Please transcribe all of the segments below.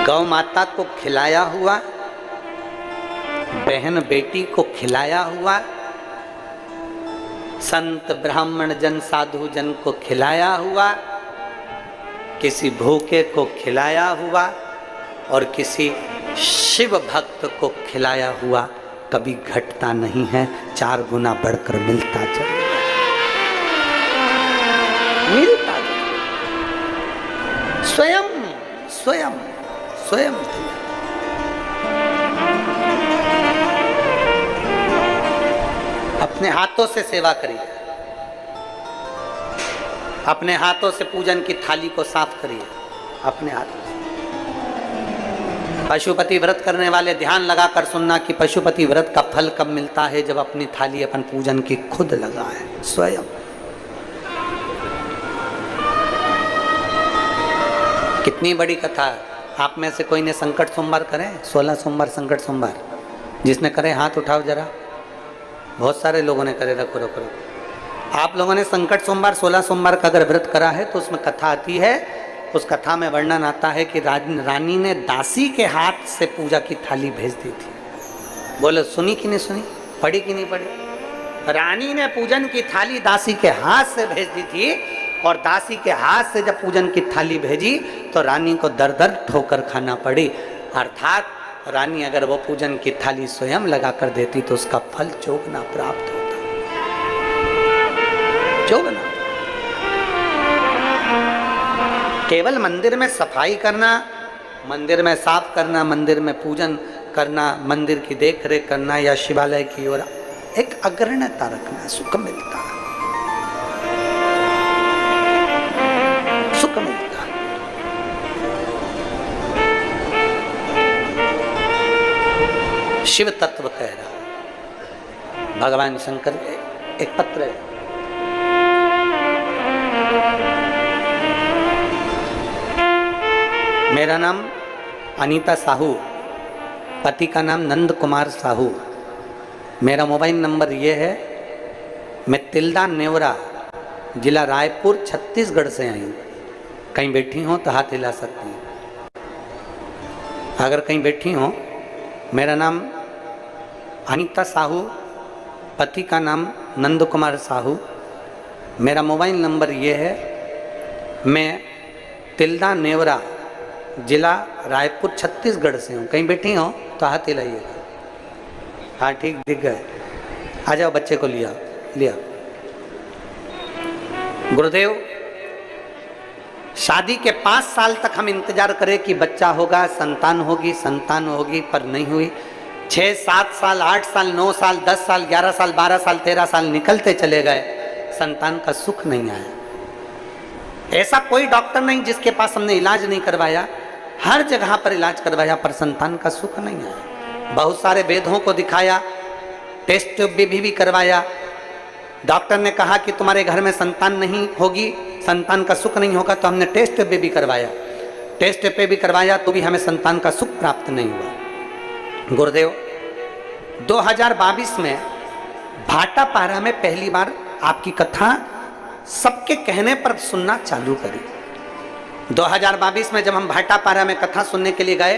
गौ माता को खिलाया हुआ, बहन बेटी को खिलाया हुआ, संत ब्राह्मण जन साधु जन को खिलाया हुआ, किसी भूखे को खिलाया हुआ और किसी शिव भक्त को खिलाया हुआ कभी घटता नहीं है, 4 गुना बढ़कर मिलता चले, मिलता चले। स्वयं स्वयं स्वयं अपने हाथों से सेवा करिए, अपने हाथों से पूजन की थाली को साफ करिए, अपने हाथों से। पशुपति व्रत करने वाले ध्यान लगाकर सुनना कि पशुपति व्रत का फल कब मिलता है, जब अपनी थाली अपन पूजन की खुद लगाए स्वयं। कितनी बड़ी कथा है। आप में से कोई ने संकट सोमवार करें? 16 सोमवार संकट सोमवार जिसने करे हाथ उठाओ जरा। बहुत सारे लोगों ने करे, रखो रखो रखो। आप लोगों ने संकट सोमवार 16 सोमवार का अगर व्रत करा है तो उसमें कथा आती है, उस कथा में वर्णन आता है कि रानी ने दासी के हाथ से पूजा की थाली भेज दी थी। बोलो सुनी कि नहीं सुनी, पढ़ी कि नहीं पढ़ी? रानी ने पूजन की थाली दासी के हाथ से भेज दी थी और दासी के हाथ से जब पूजन की थाली भेजी तो रानी को दर दर ठोकर खाना पड़ी। अर्थात रानी अगर वो पूजन की थाली स्वयं लगा कर देती तो उसका फल चौगुना प्राप्त होता, चौगुना। केवल मंदिर में सफाई करना, मंदिर में साफ करना, मंदिर में पूजन करना, मंदिर की देख रेख करना या शिवालय की ओर एक अग्रण्यता रखना, सुख मिलता है, सुख मिलता है। शिव तत्व कह रहा भगवान शंकर। एक पत्र है, मेरा नाम अनीता साहू, पति का नाम नंद कुमार साहू, मेरा मोबाइल नंबर ये है। मैं तिल्दा नेवरा, जिला रायपुर, छत्तीसगढ़ से आई हूँ। कहीं बैठी हो तो हाथ हिला सकती हैं अगर कहीं बैठी हो। मेरा नाम अनीता साहू, पति का नाम नंद कुमार साहू, मेरा मोबाइल नंबर ये है। मैं तिल्दा नेवरा, जिला रायपुर, छत्तीसगढ़ से हूँ। कहीं बैठी हो तो हाथ हिलाइएगा। हाँ ठीक, दिख गए। आ जाओ, बच्चे को लिया लिया। गुरुदेव, शादी के 5 साल तक हम इंतजार करें कि बच्चा होगा, संतान होगी, संतान होगी, पर नहीं हुई। 6, 7 साल, 8 साल, 9 साल, 10 साल, 11 साल, 12 साल, 13 साल निकलते चले गए, संतान का सुख नहीं आया। ऐसा कोई डॉक्टर नहीं जिसके पास हमने इलाज नहीं करवाया, हर जगह पर इलाज करवाया, पर संतान का सुख नहीं आया। बहुत सारे वेदों को दिखाया, टेस्ट भी करवाया। डॉक्टर ने कहा कि तुम्हारे घर में संतान नहीं होगी, संतान का सुख नहीं होगा, तो हमने टेस्ट भी करवाया, टेस्ट पे भी करवाया, तो भी हमें संतान का सुख प्राप्त नहीं हुआ। गुरुदेव, 2022 में भाटापारा में पहली बार आपकी कथा सबके कहने पर सुनना चालू करी। 2022 में जब हम भाटापारा में कथा सुनने के लिए गए,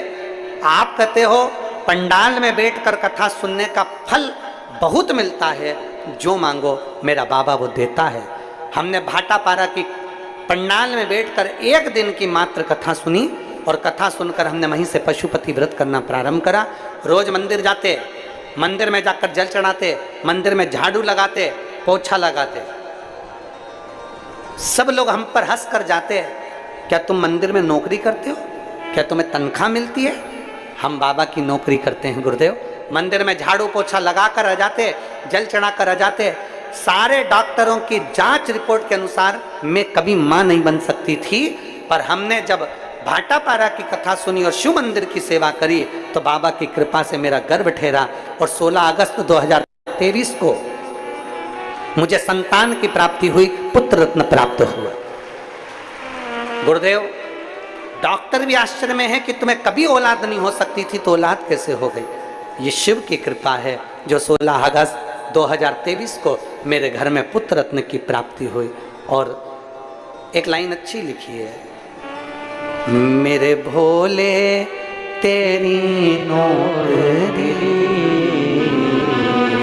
आप कहते हो पंडाल में बैठकर कथा सुनने का फल बहुत मिलता है, जो मांगो मेरा बाबा वो देता है। हमने भाटापारा की पंडाल में बैठकर 1 दिन की मात्र कथा सुनी और कथा सुनकर हमने वहीं से पशुपति व्रत करना प्रारंभ करा। रोज मंदिर जाते, मंदिर में जाकर जल चढ़ाते, मंदिर में झाड़ू लगाते, पोछा लगाते। सब लोग हम पर हंस कर जाते हैं, क्या तुम मंदिर में नौकरी करते हो? क्या तुम्हें तनख्वाह मिलती है? हम बाबा की नौकरी करते हैं गुरुदेव। मंदिर में झाड़ू पोछा लगा कर आ जाते, जल चढ़ा कर आ जाते। सारे डॉक्टरों की जांच रिपोर्ट के अनुसार मैं कभी मां नहीं बन सकती थी, पर हमने जब भाटापारा की कथा सुनी और शिव मंदिर की सेवा करी तो बाबा की कृपा से मेरा गर्भ ठहरा और 16 अगस्त 2023 को मुझे संतान की प्राप्ति हुई, पुत्र रत्न प्राप्त हुआ। गुरुदेव, डॉक्टर भी आश्चर्य में है कि तुम्हें कभी औलाद नहीं हो सकती थी, तो औलाद कैसे हो गई? ये शिव की कृपा है जो 16 अगस्त 2023 को मेरे घर में पुत्र रत्न की प्राप्ति हुई। और एक लाइन अच्छी लिखी है, मेरे भोले तेरी नौकरी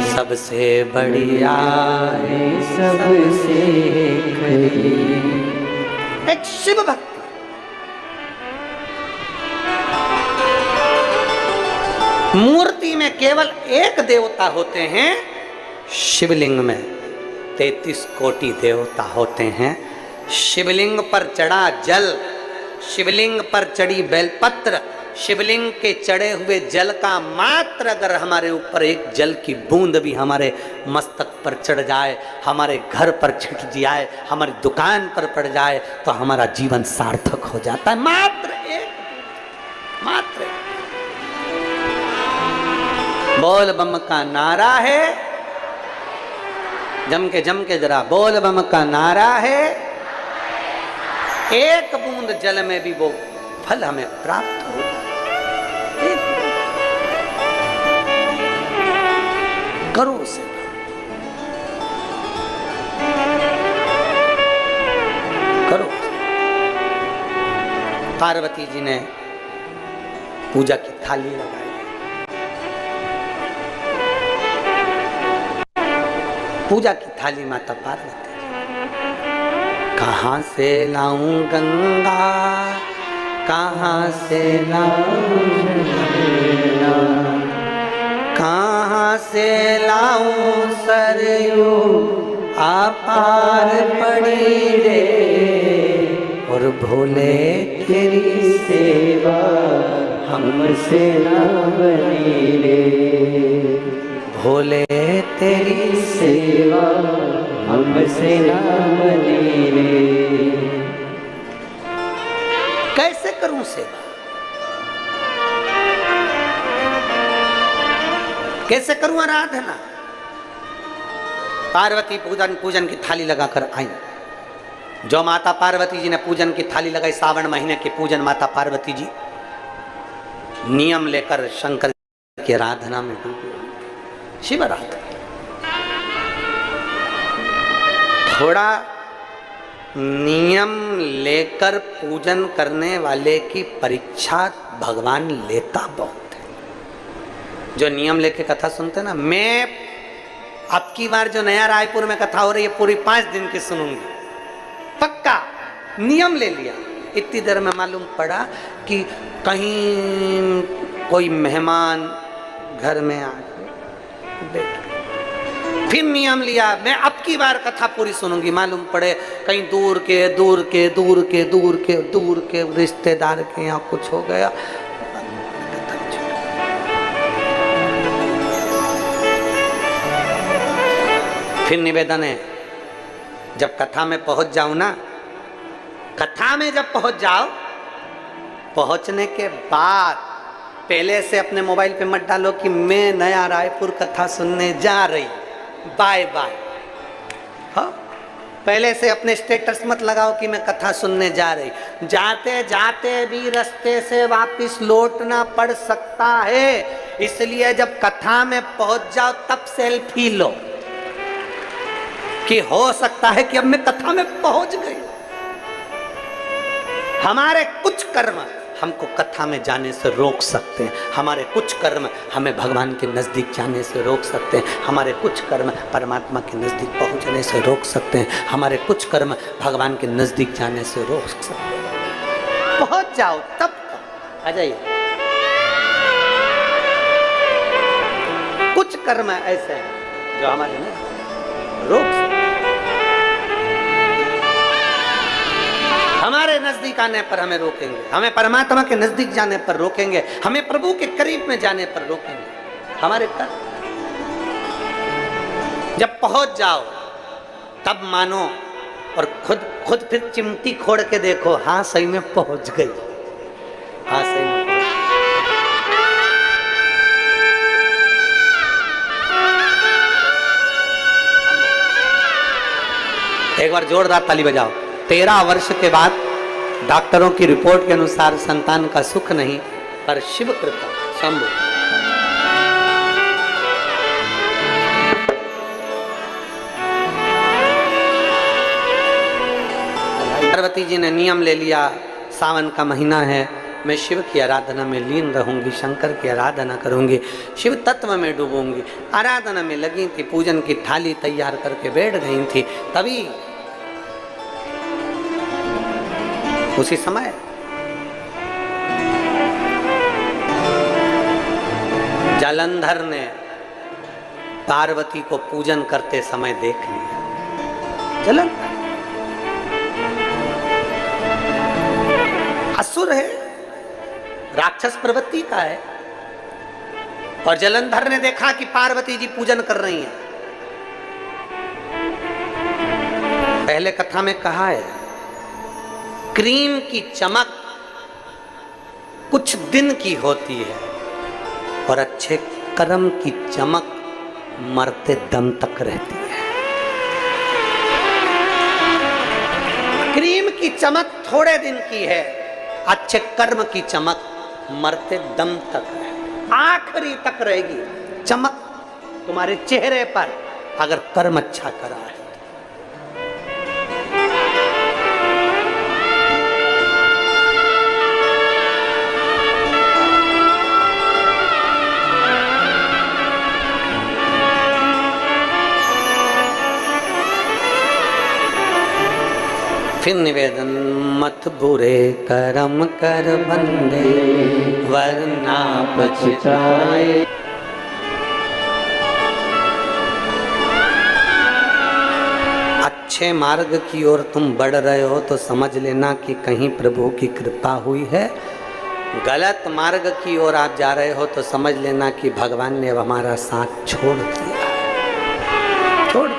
सबसे बढ़िया है, सबसे खरी। एक शिव भक्ति। मूर्ति में केवल एक देवता होते हैं, शिवलिंग में 33 कोटि देवता होते हैं। शिवलिंग पर चढ़ा जल, शिवलिंग पर चढ़ी बेलपत्र, शिवलिंग के चढ़े हुए जल का मात्र अगर हमारे ऊपर एक जल की बूंद भी हमारे मस्तक पर चढ़ जाए, हमारे घर पर छिट जाए, हमारी दुकान पर पड़ जाए, तो हमारा जीवन सार्थक हो जाता है। मात्र एक, मात्र एक। बोल बम का नारा है, जम के जरा बोल बम का नारा है। एक बूंद जल में भी वो फल हमें प्राप्त हो जाए। करो उसे, करो। पार्वती जी ने पूजा की थाली लगाई। पूजा की थाली माता पार्वती। कहाँ से लाऊं गंगा, कहाँ से लाऊं यमुना, कहाँ से लाऊं सरयू अपार पड़ी रे। और भोले तेरी सेवा हमसे ना बनी रे। भोले तेरी सेवा हमसे ना बनी रे। कैसे करूं सेवा, कैसे करूं आराधना? पार्वती पूजन की थाली लगाकर आई। जो माता पार्वती जी ने पूजन की थाली लगाई, सावन महीने के पूजन माता पार्वती जी नियम लेकर शंकर की आराधना में डूबी। शिवरात्रि थोड़ा नियम लेकर पूजन करने वाले की परीक्षा भगवान लेता बहुत है। जो नियम लेके कथा सुनते ना, मैं अब की बार जो नया रायपुर में कथा हो रही है पूरी 5 दिन की सुनूंगी, पक्का नियम ले लिया। इतनी देर में मालूम पड़ा कि कहीं कोई मेहमान घर में आ गए, फिर नियम लिया मैं अब की बार कथा पूरी सुनूंगी। मालूम पड़े कहीं दूर के रिश्तेदार के यहाँ कुछ हो गया। फिर निवेदन है, जब कथा में पहुंच जाऊं ना, कथा में जब पहुंच जाओ, पहुंचने के बाद पहले से अपने मोबाइल पे मत डालो कि मैं नया रायपुर कथा सुनने जा रही, बाय बाय। हाँ, पहले से अपने स्टेटस मत लगाओ कि मैं कथा सुनने जा रही। जाते जाते भी रास्ते से वापस लौटना पड़ सकता है, इसलिए जब कथा में पहुंच जाओ तब सेल्फी लो कि हो सकता है कि अब मैं कथा में पहुंच गई। हमारे कुछ कर्म हमको कथा में जाने से रोक सकते हैं, हमारे कुछ कर्म हमें भगवान के नज़दीक जाने से रोक सकते हैं, हमारे कुछ कर्म परमात्मा के नज़दीक पहुंचने से रोक सकते हैं, हमारे कुछ कर्म भगवान के नज़दीक जाने से रोक सकते हैं। पहुंच जाओ तब आ जाइए। कुछ कर्म ऐसे हैं जो हमारे नहीं रोक सकते, हमारे नजदीक आने पर हमें रोकेंगे, हमें परमात्मा के नजदीक जाने पर रोकेंगे, हमें प्रभु के करीब में जाने पर रोकेंगे हमारे कर्म। जब पहुंच जाओ तब मानो और खुद फिर चिमटी खोड़ के देखो, हाँ सही में पहुंच गई, हाँ सही में। एक बार जोरदार ताली बजाओ। 13 वर्ष के बाद डॉक्टरों की रिपोर्ट के अनुसार संतान का सुख नहीं, पर शिव कृपा शंभु। पार्वती जी ने नियम ले लिया, सावन का महीना है, मैं शिव की आराधना में लीन रहूंगी, शंकर की आराधना करूंगी, शिव तत्व में डूबूंगी। आराधना में लगी थी, पूजन की थाली तैयार करके बैठ गई थी, तभी उसी समय जालंधर ने पार्वती को पूजन करते समय देख लिया। जालंधर असुर है, राक्षस प्रवृत्ति का है, और जालंधर ने देखा कि पार्वती जी पूजन कर रही हैं। पहले कथा में कहा है, क्रीम की चमक कुछ दिन की होती है और अच्छे कर्म की चमक मरते दम तक रहती है। क्रीम की चमक थोड़े दिन की है, अच्छे कर्म की चमक मरते दम तक है, आखिरी तक रहेगी चमक तुम्हारे चेहरे पर, अगर कर्म अच्छा करा है। फिर निवेदन, मत बुरे कर्म कर बंदे वरना पछताए। अच्छे मार्ग की ओर तुम बढ़ रहे हो तो समझ लेना कि कहीं प्रभु की कृपा हुई है। गलत मार्ग की ओर आप जा रहे हो तो समझ लेना कि भगवान ने अब हमारा साथ छोड़ दिया, छोड़।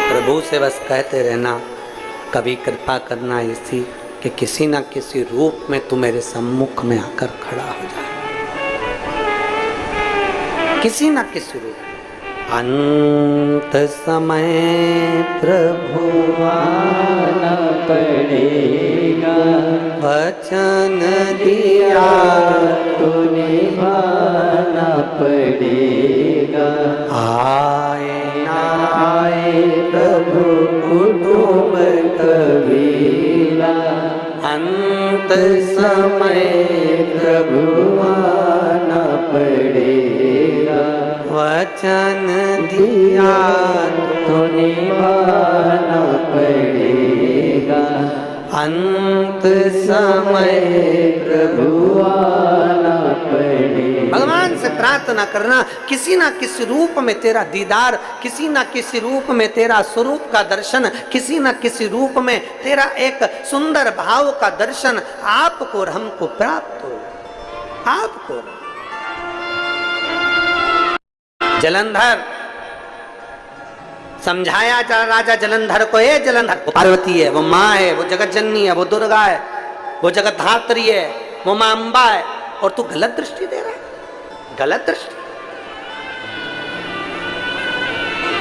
प्रभु से बस कहते रहना, कभी कृपा करना इसी कि किसी न किसी रूप में तू मेरे सम्मुख में आकर खड़ा हो जाए, किसी न किसी रूप। अंत समय प्रभु आना पड़ेगा, वचन दिया तो निभाना पड़ेगा। आए ना आए प्रभु कुटुंब कबीला, अंत समय प्रभु आना पड़ेगा, वचन दिया तो निभाना पड़ेगा। अंत समय प्रभु आना पड़ेगा। भगवान से प्रार्थना करना, किसी ना किसी रूप में तेरा दीदार, किसी ना किसी रूप में तेरा स्वरूप का दर्शन, किसी ना किसी रूप में तेरा एक सुंदर भाव का दर्शन आपको और हमको प्राप्त हो। आपको जलंधर समझाया जा राजा जलंधर को, ये जलंधर वो पार्वती है, वो माँ है, वो जगत जननी है, वो दुर्गा है, वो जगत धात्री है, वो माँ अम्बा है, और तू गलत दृष्टि दे रहा है। गलत दृष्टि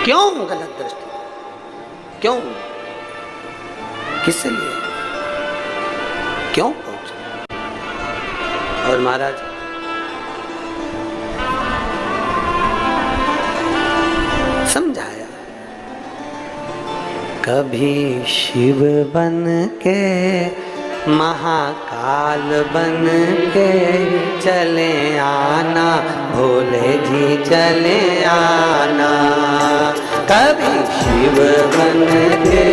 क्यों? गलत दृष्टि क्यों? किस लिए? क्यों पहुंचा? और महाराज समझाया, कभी शिव बन के महाकाल बन के चले आना, भोले जी चले आना। कभी शिव बन के